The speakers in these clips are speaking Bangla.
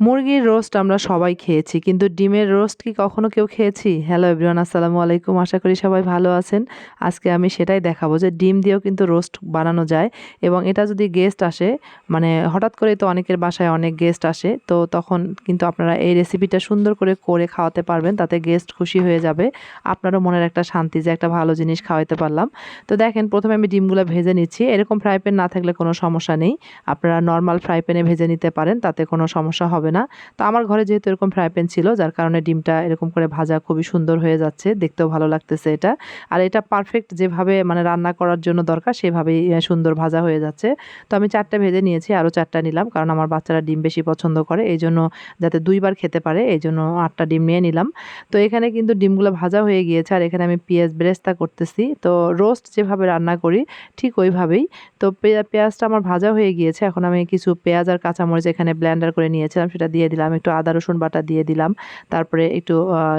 মুরগির রোস্ট আমরা সবাই খেয়েছি, কিন্তু ডিমের রোস্ট কি কখনো কেউ খেয়েছি? হ্যালো এভরিওয়ান, আসসালামু আলাইকুম। আশা করি সবাই ভালো আছেন। আজকে আমি সেটাই দেখাবো যে ডিম দিয়েও কিন্তু রোস্ট বানানো যায়, এবং এটা যদি গেস্ট আসে, মানে হঠাৎ করেই তো অনেকের বাসায় অনেক গেস্ট আসে, তো তখন কিন্তু আপনারা এই রেসিপিটা সুন্দর করে করে খাওয়াতে পারবেন। তাতে গেস্ট খুশি হয়ে যাবে, আপনারও মনের একটা শান্তি যে একটা ভালো জিনিস খাওয়াতে পারলাম। তো দেখেন, প্রথমে আমি ডিমগুলো ভেজে নিচ্ছি। এরকম ফ্রাই প্যান না থাকলে কোনো সমস্যা নেই, আপনারা নর্মাল ফ্রাই প্যানে ভেজে নিতে পারেন, তাতে কোনো সমস্যা হবে না। তো আমার ঘরে যেহেতু এরকম ফ্রাই প্যান ছিল, যার কারণে ডিমটা এরকম করে ভাজা খুবই সুন্দর হয়ে যাচ্ছে, দেখতেও ভালো লাগতেছে এটা। আর এটা পারফেক্ট যেভাবে মানে রান্না করার জন্য দরকার সেভাবেই সুন্দর ভাজা হয়ে যাচ্ছে। তো আমি ৪ টা ভেজে নিয়েছি, আরও ৪ টা নিলাম, কারণ আমার বাচ্চারা ডিম বেশি পছন্দ করে, এইজন্য যাতে ২ বার খেতে পারে এইজন্য ৮ টা ডিম নিয়ে নিলাম। তো এখানে কিন্তু ডিমগুলো ভাজা হয়ে গিয়েছে, আর এখানে আমি পেঁয়াজ বেরেস্তা করতেছি। তো রোস্ট যেভাবে রান্না করি ঠিক ওইভাবেই। তো পেঁয়াজটা আমার ভাজা হয়ে গিয়েছে, এখন আমি কিছু পেঁয়াজ আর কাঁচামরিচ এখানে ব্লেন্ডার করে নিয়েছিলাম, সেটা দিয়ে দিলাম। একটু আদা রসুন বাটা দিয়ে দিলাম। তারপরে একটু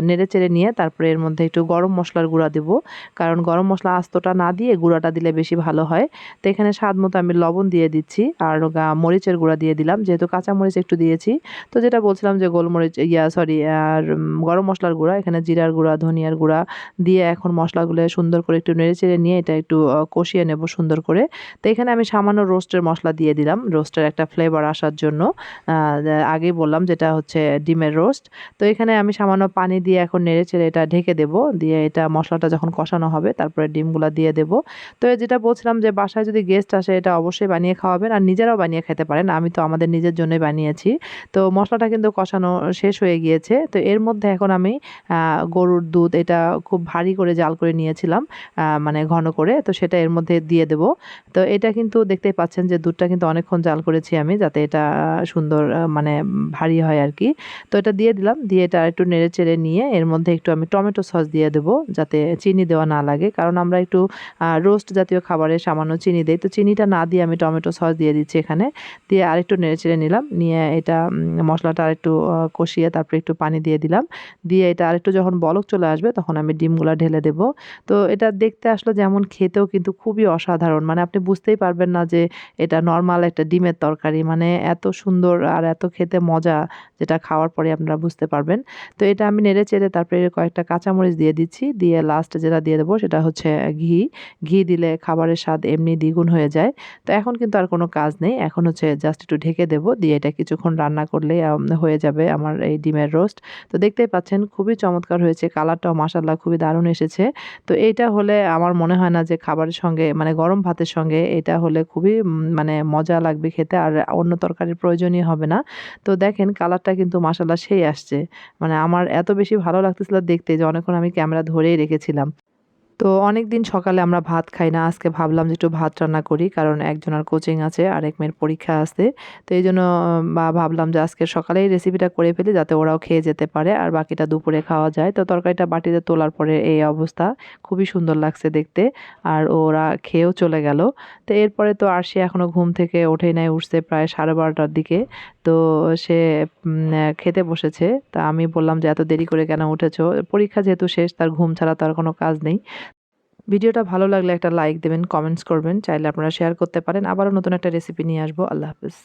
নেড়েচেড়ে নিয়ে তারপরে এর মধ্যে একটু গরম মশলার গুঁড়া দেবো, কারণ গরম মশলা আস্তটা না দিয়ে গুঁড়াটা দিলে বেশি ভালো হয়। তো এখানে স্বাদ মতো আমি লবণ দিয়ে দিচ্ছি, আর মরিচের গুঁড়া দিয়ে দিলাম, যেহেতু কাঁচামরিচ একটু দিয়েছি। তো যেটা বলছিলাম যে গোলমরিচ সরি, আর গরম মশলার গুঁড়া, এখানে জিরার গুঁড়া, ধনিয়ার গুঁড়া দিয়ে এখন মশলাগুলো সুন্দর করে একটু নেড়েচেড়ে নিয়ে এটা একটু কষিয়ে নেব সুন্দর করে। তো এখানে আমি সামান্য রোস্টের মশলা দিয়ে দিলাম, রোস্টের একটা ফ্লেভার আসার জন্য। আগেই বললাম যেটা হচ্ছে ডিমের রোস্ট। তো এখানে আমি সামান্য পানি দিয়ে এখন নেড়েচেড়ে এটা ঢেকে দেব। দিয়ে এটা মশলাটা যখন কষানো হবে তারপরে ডিমগুলা দিয়ে দেব। তো যেটা বলছিলাম যে বাসায় যদি গেস্ট আসে এটা অবশ্যই বানিয়ে খাওয়াবেন, আর নিজেরাও বানিয়ে খেতে পারেন। আমি তো আমাদের নিজের জন্যই বানিয়েছি। তো মশলাটা কিন্তু কষানো শেষ হয়ে গিয়েছে। তো এর মধ্যে এখন আমি গরুর দুধ, এটা খুব ভারী করে জাল করে নিয়েছিলাম, মানে ঘন করে। তো সেটা এর মধ্যে দিয়ে দেব। তো এটা কিন্তু দেখতেই পাচ্ছেন যে দুধটা কিন্তু অনেকক্ষণ জাল করেছি আমি, যাতে এটা সুন্দর মানে ভারী হয় আর কি। তো এটা দিয়ে দিলাম, দিয়ে এটা একটু নেড়ে চেড়ে নিয়ে এর মধ্যে একটু আমি টমেটো সস দিয়ে দেবো, যাতে চিনি দেওয়া না লাগে, কারণ আমরা একটু রোস্ট জাতীয় খাবারে সামান্য চিনি দেই। তো চিনিটা না দিয়ে আমি টমেটো সস দিয়ে দিচ্ছি এখানে। দিয়ে আরেকটু নেড়ে চেড়ে নিলাম, নিয়ে এটা মশলাটা আরেকটু কষিয়ে তারপরে একটু পানি দিয়ে দিলাম। দিয়ে এটা আরেকটু যখন বলক চলে আসবে তখন আমি ডিমগুলা ঢেলে দেব। তো এটা দেখতে আসলে যেমন, খেতেও কিন্তু খুবই অসাধারণ। মানে আপনি বুঝতেই পারবেন না যে এটা নরমাল একটা ডিমের তরকারি। মানে এত সুন্দর আর এত খেতে মজা, যেটা খাওয়ার পরে আপনারা বুঝতে পারবেন। তো এটা আমি নেড়ে-চেড়ে তারপরে কয়েকটা কাঁচামরিচ দিয়ে দিচ্ছি। দিয়ে লাস্টে যেটা দিয়ে দেবো সেটা হচ্ছে ঘি। ঘি দিলে খাবারের স্বাদ এমনি দ্বিগুণ হয়ে যায়। তো এখন কিন্তু আর কোনো কাজ নেই। এখন হচ্ছে জাস্ট একটু ঢেকে দেবো। দিয়ে এটা কিছুক্ষণ রান্না করলেই হয়ে যাবে আমার এই ডিমের রোস্ট। তো দেখতেই পাচ্ছেন খুবই চমৎকার হয়েছে। কালারটাও মাশাআল্লাহ খুবই দারুণ এসেছে। তো এইটা হলে আমার মনে হয় না যে খাবারের সঙ্গে, মানে গরম ভাতের সঙ্গে এটা হলে খুবই মানে মজা লাগবে খেতে, আর অন্য তরকারির প্রয়োজনই হবে না। তো দেখেন কালারটা কিন্তু মাশাআল্লাহ সেই আসছে। মানে আমার এত বেশি ভালো লাগতেছিল দেখতে যে অনেকক্ষণ আমি ক্যামেরা ধরেই রেখেছিলাম। তো অনেকদিন সকালে আমরা ভাত খাই না। আজকে ভাবলাম যে একটু ভাত রান্না করি। কারণ একজনের কোচিং আছে, আরেক মেয়ের পরীক্ষা আছে। তো এইজন্য ভাবলাম যে আজকে সকালেই রেসিপিটা করে ফেলি, যাতে ওরাও খেয়ে যেতে পারে আর বাকিটা দুপুরে খাওয়া যায়। তো তরকারিটা বাটিতে তোলার পরে এই অবস্থা। খুবই সুন্দর লাগছে দেখতে। আর ওরা খেয়েও চলে গেল। তো এরপরে তো আরশি এখনো ঘুম থেকে ওঠেই নাই, উঠছে প্রায় 12:30টার দিকে। তো সে খেতে বসেছে। তা আমি বললাম যে, "এত দেরি করে কেন উঠেছো?" পরীক্ষা যেহেতু শেষ, তার ঘুম ছাড়া তো আর কোনো কাজ নেই। ভিডিওটা ভালো লাগলে একটা লাইক দেবেন, কমেন্টস করবেন। চাইলে আপনারা শেয়ার করতে পারেন। আবারও নতুন একটা রেসিপি নিয়ে আসবো। আল্লাহ হাফেজ।